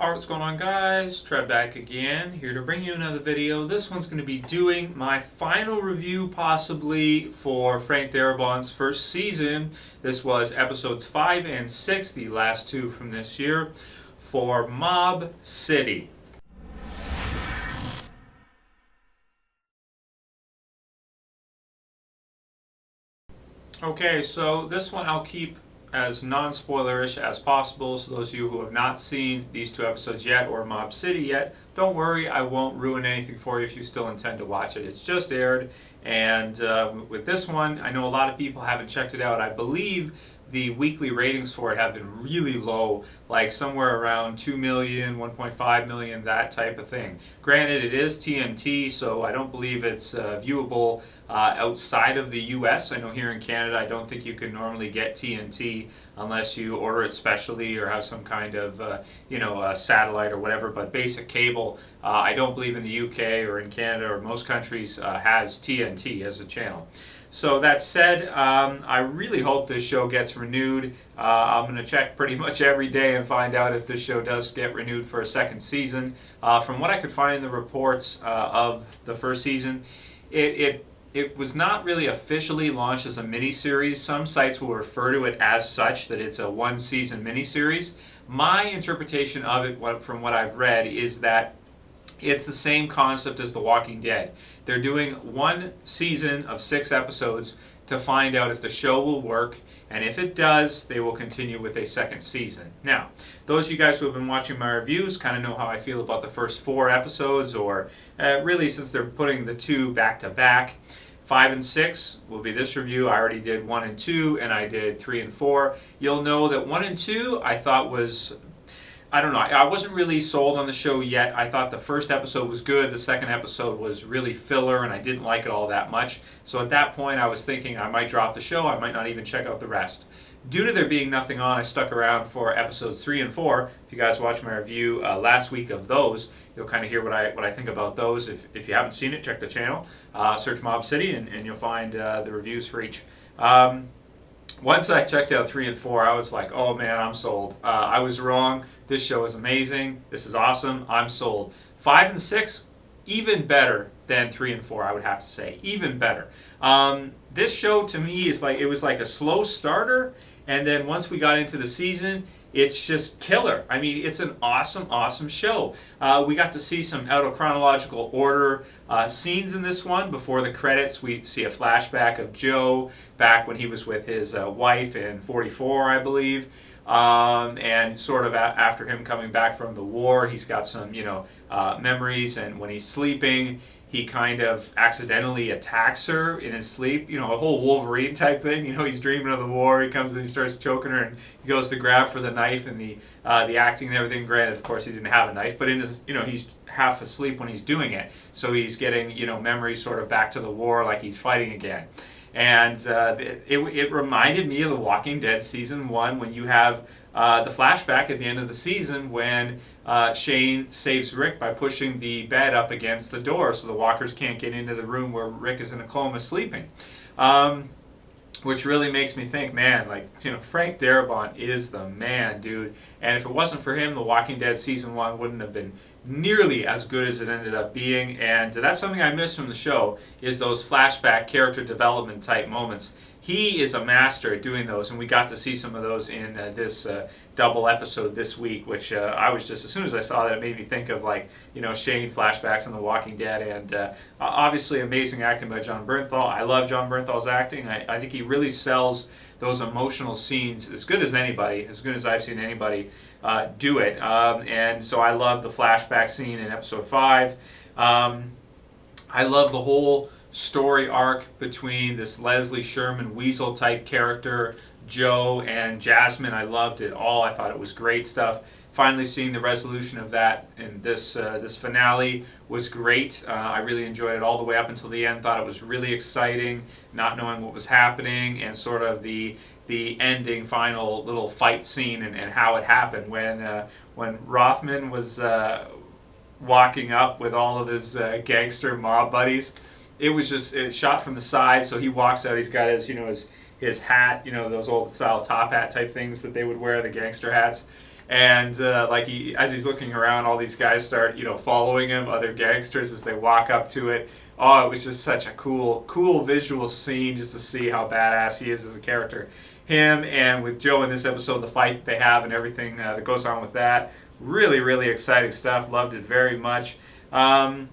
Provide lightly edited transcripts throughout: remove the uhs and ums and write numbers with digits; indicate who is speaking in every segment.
Speaker 1: Alright, what's going on, guys? Trev back again, here to bring you another video. This one's going to be doing my final review, possibly, for Frank Darabont's first season. This was episodes 5 and 6, the last two from this year, for Mob City. Okay, so this one I'll keep as non-spoilerish as possible, so those of you who have not seen these two episodes yet or Mob City yet, don't worry, I won't ruin anything for you if you still intend to watch it. It's just aired, and with this one, I know a lot of people haven't checked it out. I believe the weekly ratings for it have been really low, like somewhere around 2 million, 1.5 million, that type of thing. Granted, it is TNT, so I don't believe it's viewable outside of the US. I know here in Canada, I don't think you can normally get TNT unless you order it specially or have some kind of, satellite or whatever, but basic cable, I don't believe in the UK or in Canada or most countries has TNT as a channel. So that said, I really hope this show gets renewed. I'm going to check pretty much every day and find out if this show does get renewed for a second season. From what I could find in the reports of the first season, it was not really officially launched as a miniseries. Some sites will refer to it as such, that it's a one-season miniseries. My interpretation of it, from what I've read, is that it's the same concept as The Walking Dead. They're doing one season of 6 episodes to find out if the show will work, and if it does, they will continue with a second season. Now, those of you guys who have been watching my reviews kind of know how I feel about the first 4 episodes, or really since they're putting the 2 back to back. 5 and 6 will be this review. I already did 1 and 2, and I did 3 and 4. You'll know that 1 and 2 I thought was, I don't know, I wasn't really sold on the show yet. I thought the first episode was good, the second episode was really filler, and I didn't like it all that much. So at that point I was thinking I might drop the show, I might not even check out the rest. Due to there being nothing on, I stuck around for episodes 3 and 4. If you guys watched my review last week of those, you'll kind of hear what I think about those. If you haven't seen it, check the channel. Search Mob City and you'll find the reviews for each. Once I checked out 3 and 4, I was like, oh man, I'm sold. I was wrong. This show is amazing. This is awesome. I'm sold. 5 and 6, even better than 3 and 4, I would have to say. Even better. This show to me is like, it was like a slow starter, and then once we got into the season, it's just killer. I mean, it's an awesome, awesome show. We got to see some out of chronological order scenes in this one. Before the credits, we see a flashback of Joe back when he was with his wife in 44, I believe. And sort of after him coming back from the war, he's got some, memories, and when he's sleeping, he kind of accidentally attacks her in his sleep, a whole Wolverine type thing. He's dreaming of the war, he comes and he starts choking her, and he goes to grab for the knife, and the acting and everything. Granted, of course, he didn't have a knife, but in his, he's half asleep when he's doing it, so he's getting, memories sort of back to the war, like he's fighting again. And it reminded me of The Walking Dead Season 1 when you have the flashback at the end of the season when Shane saves Rick by pushing the bed up against the door so the walkers can't get into the room where Rick is in a coma sleeping. Which really makes me think, man, Frank Darabont is the man, dude. And if it wasn't for him, The Walking Dead Season 1 wouldn't have been nearly as good as it ended up being. And that's something I miss from the show, is those flashback character development type moments. He is a master at doing those, and we got to see some of those in this double episode this week, which I was just, as soon as I saw that, it made me think of, Shane flashbacks on The Walking Dead, and obviously amazing acting by Jon Bernthal. I love Jon Bernthal's acting. I think he really sells those emotional scenes as good as anybody, as good as I've seen anybody do it. And so I love the flashback scene in episode 5. I love the whole story arc between this Leslie Sherman Weasel type character, Joe, and Jasmine. I loved it all. I thought it was great stuff. Finally seeing the resolution of that in this finale was great. I really enjoyed it all the way up until the end. Thought it was really exciting, not knowing what was happening, and sort of the ending final little fight scene and how it happened when Rothman was walking up with all of his gangster mob buddies. It was just shot from the side, so he walks out. He's got his hat, those old style top hat type things that they would wear, the gangster hats. And like as he's looking around, all these guys start following him, other gangsters as they walk up to it. Oh, it was just such a cool visual scene just to see how badass he is as a character. Him and with Joe in this episode, the fight they have and everything that goes on with that. Really, really exciting stuff. Loved it very much. And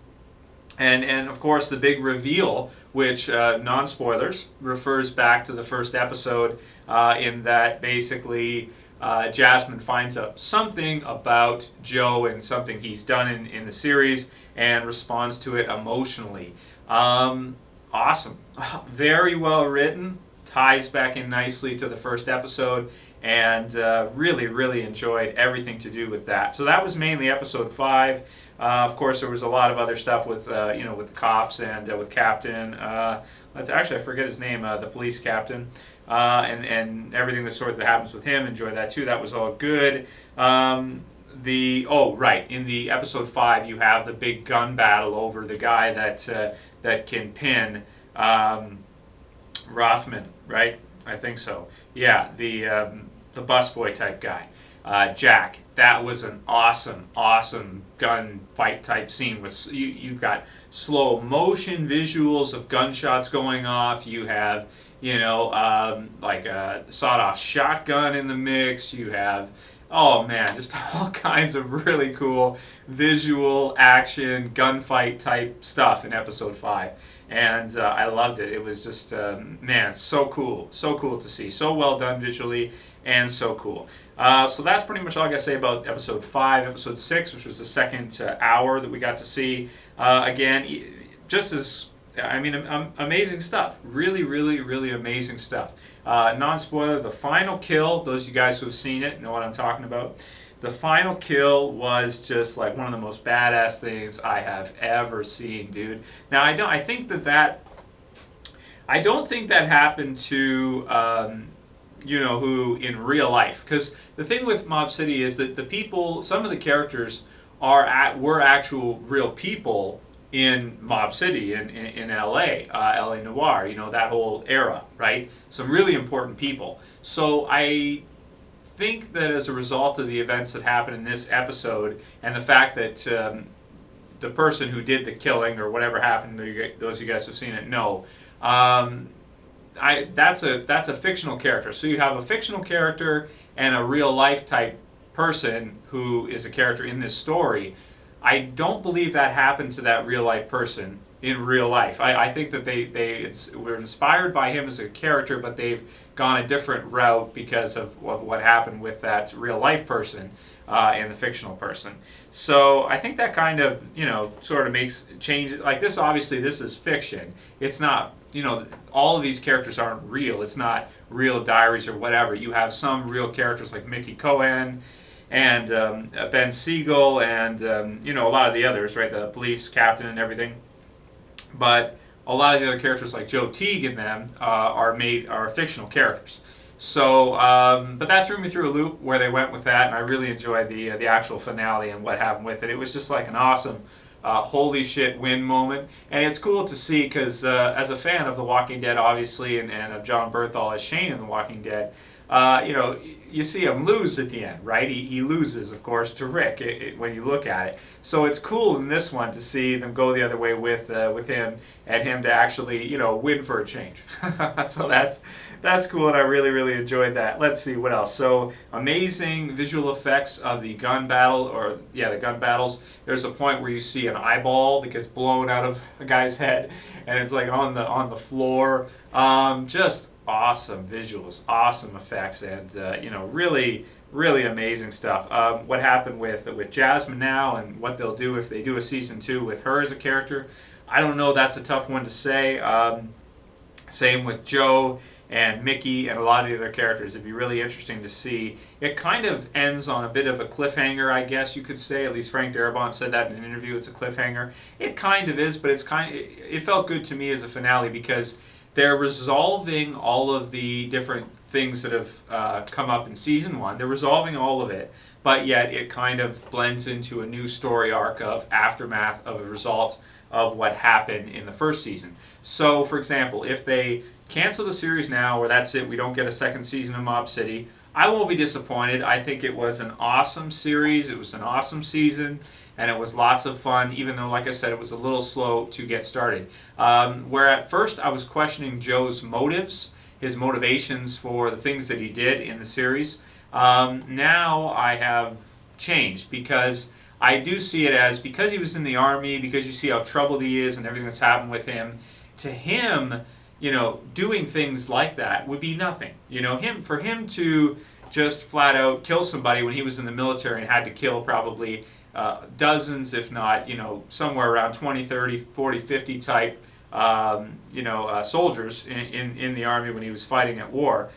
Speaker 1: of course the big reveal, which non-spoilers, refers back to the first episode in that basically Jasmine finds out something about Joe and something he's done in the series and responds to it emotionally. Awesome. Very well written. Ties back in nicely to the first episode, and really, really enjoyed everything to do with that. So that was mainly episode 5. Of course, there was a lot of other stuff with with the cops and with Captain. Let's actually, I forget his name, the police captain, and everything that happens with him. Enjoy that too. That was all good. In the episode 5, you have the big gun battle over the guy that can pin Rothman, right? I think so. Yeah, the busboy type guy. Jack. That was an awesome gunfight type scene. You've got slow motion visuals of gunshots going off. You have like a sawed-off shotgun in the mix. You have just all kinds of really cool visual action gunfight type stuff in episode 5. And I loved it. It was just, so cool to see. So well done visually, and so cool. So that's pretty much all I got to say about episode 5. Episode 6, which was the second hour that we got to see. Again, just as, amazing stuff. Really, really, really amazing stuff. Non-spoiler, the final kill, those of you guys who have seen it know what I'm talking about. The final kill was just like one of the most badass things I have ever seen, dude. Now I don't think that happened to who in real life, because the thing with Mob City is that the people, some of the characters were actual real people in Mob City in LA, LA Noire, that whole era, right? Some really important people. So I think that as a result of the events that happened in this episode and the fact that the person who did the killing or whatever happened, those of you guys who've seen it know, that's a fictional character. So you have a fictional character and a real life type person who is a character in this story. I don't believe that happened to that real life person in real life. I think that we're inspired by him as a character, but they've gone a different route because of what happened with that real life person and the fictional person. So I think that kind of sort of makes change. Like this, obviously this is fiction. It's not, all of these characters aren't real. It's not real diaries or whatever. You have some real characters like Mickey Cohen and Ben Siegel and a lot of the others, right? The police captain and everything. But a lot of the other characters like Joe Teague and them are fictional characters. So, but that threw me through a loop where they went with that, and I really enjoyed the actual finale and what happened with it. It was just like an awesome holy shit win moment, and it's cool to see because as a fan of The Walking Dead, obviously, and of Jon Bernthal as Shane in The Walking Dead, you see him lose at the end, right? He loses, of course, to Rick when you look at it. So it's cool in this one to see them go the other way with him and him to actually, win for a change. So that's cool, and I really, really enjoyed that. Let's see what else. So amazing visual effects of the gun battle, the gun battles. There's a point where you see an eyeball that gets blown out of a guy's head, and it's like on the floor. Just awesome visuals, awesome effects, and really, really amazing stuff. What happened with Jasmine now, and what they'll do if they do a season 2 with her as a character, I don't know. That's a tough one to say. Same with Joe and Mickey and a lot of the other characters. It'd be really interesting to see. It kind of ends on a bit of a cliffhanger, I guess you could say. At least Frank Darabont said that in an interview. It's a cliffhanger. It kind of is, but it felt good to me as a finale because they're resolving all of the different things that have come up in season 1. They're resolving all of it, but yet it kind of blends into a new story arc of aftermath of a result of what happened in the first season. So, for example, if they cancel the series now, or that's it, we don't get a second season of Mob City, I won't be disappointed. I think it was an awesome series. It was an awesome season, and it was lots of fun, even though, like I said, it was a little slow to get started. Where at first I was questioning Joe's motives, his motivations for the things that he did in the series. Now I have changed, because I do see it as, because he was in the Army, because you see how troubled he is and everything that's happened with him, to him, doing things like that would be nothing. For him to just flat out kill somebody when he was in the military and had to kill probably dozens, if not, somewhere around 20, 30, 40, 50 type, soldiers in the Army when he was fighting at war.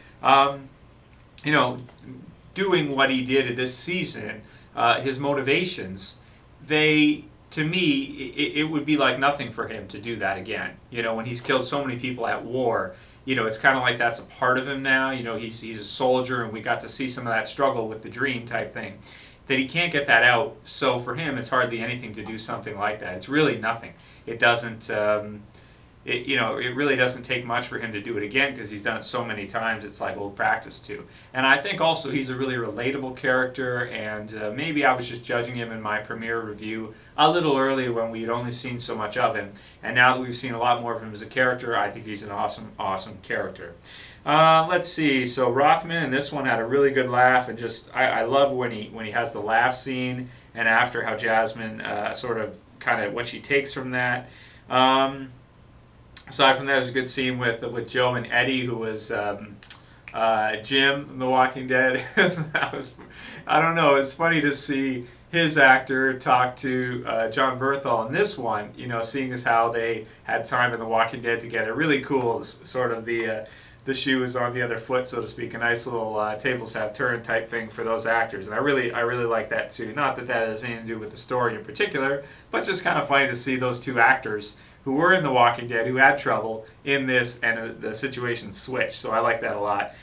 Speaker 1: Doing what he did this season, his motivations, to me, it would be like nothing for him to do that again. When he's killed so many people at war, it's kind of like that's a part of him now. He's a soldier, and we got to see some of that struggle with the dream type thing, that he can't get that out. So for him, it's hardly anything to do something like that. It's really nothing. It doesn't, it really doesn't take much for him to do it again, because he's done it so many times. It's like old practice too. And I think also he's a really relatable character, and maybe I was just judging him in my premiere review a little earlier when we had only seen so much of him. And now that we've seen a lot more of him as a character, I think he's an awesome, awesome character. Let's see. So Rothman in this one had a really good laugh, and just I love when he has the laugh scene, and after how Jasmine sort of kind of what she takes from that. Aside from that, it was a good scene with Joe and Eddie, who was Jim in The Walking Dead. That was, I don't know, it's funny to see his actor talk to Jon Bernthal in this one, seeing as how they had time in The Walking Dead together. Really cool, sort of the shoe is on the other foot, so to speak. A nice little tables have turned type thing for those actors, and I really like that too. Not that that has anything to do with the story in particular, but just kind of funny to see those two actors who were in The Walking Dead, who had trouble in this, and the situation switched. So I like that a lot.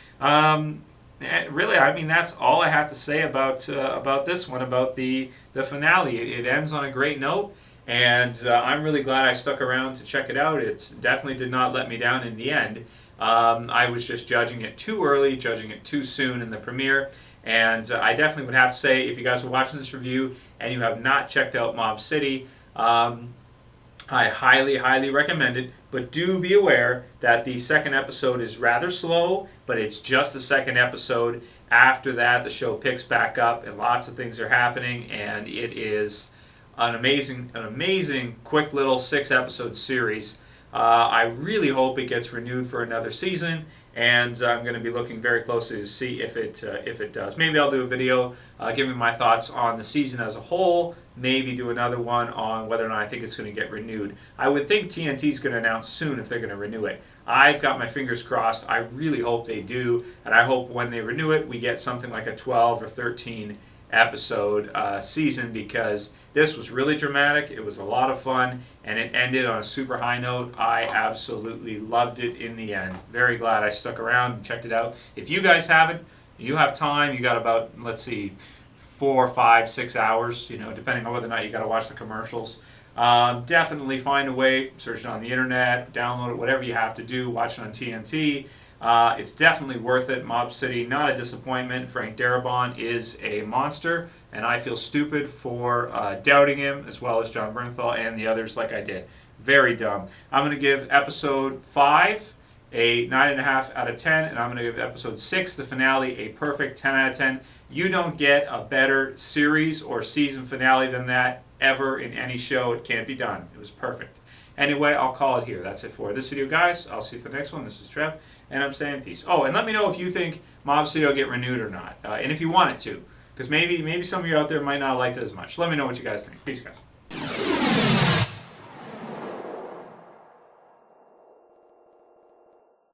Speaker 1: Really, I mean, that's all I have to say about this one, about the finale. It ends on a great note, and I'm really glad I stuck around to check it out. It definitely did not let me down in the end. I was just judging it too early, judging it too soon in the premiere, and I definitely would have to say, if you guys are watching this review and you have not checked out Mob City, I highly, highly recommend it, but do be aware that the second episode is rather slow, but it's just the second episode. After that, the show picks back up, and lots of things are happening, and it is an amazing, quick little 6-episode series. I really hope it gets renewed for another season, and I'm going to be looking very closely to see if it does. Maybe I'll do a video giving my thoughts on the season as a whole. Maybe do another one on whether or not I think it's going to get renewed. I would think TNT's going to announce soon if they're going to renew it. I've got my fingers crossed. I really hope they do, and I hope when they renew it, we get something like a 12 or 13 episode season, because this was really dramatic. It was a lot of fun, and it ended on a super high note. I absolutely loved it in the end. Very glad I stuck around and checked it out. If you guys haven't, you have time. You got about, let's see, 4, 5, 6 hours, depending on whether or not you got to watch the commercials. Definitely find a way, search it on the internet, download it, whatever you have to do, watch it on TNT. It's definitely worth it. Mob City, not a disappointment. Frank Darabont is a monster, and I feel stupid for doubting him, as well as Jon Bernthal and the others like I did. Very dumb. I'm going to give episode 5 a 9.5 out of 10, and I'm going to give episode 6, the finale, a perfect 10 out of 10. You don't get a better series or season finale than that ever in any show. It can't be done. It was perfect. Anyway, I'll call it here. That's it for this video, guys. I'll see you for the next one. This is Trev, and I'm saying peace. Oh, and let me know if you think Mob City will get renewed or not, and if you want it to, because maybe some of you out there might not like it as much. Let me know what you guys think. Peace, guys.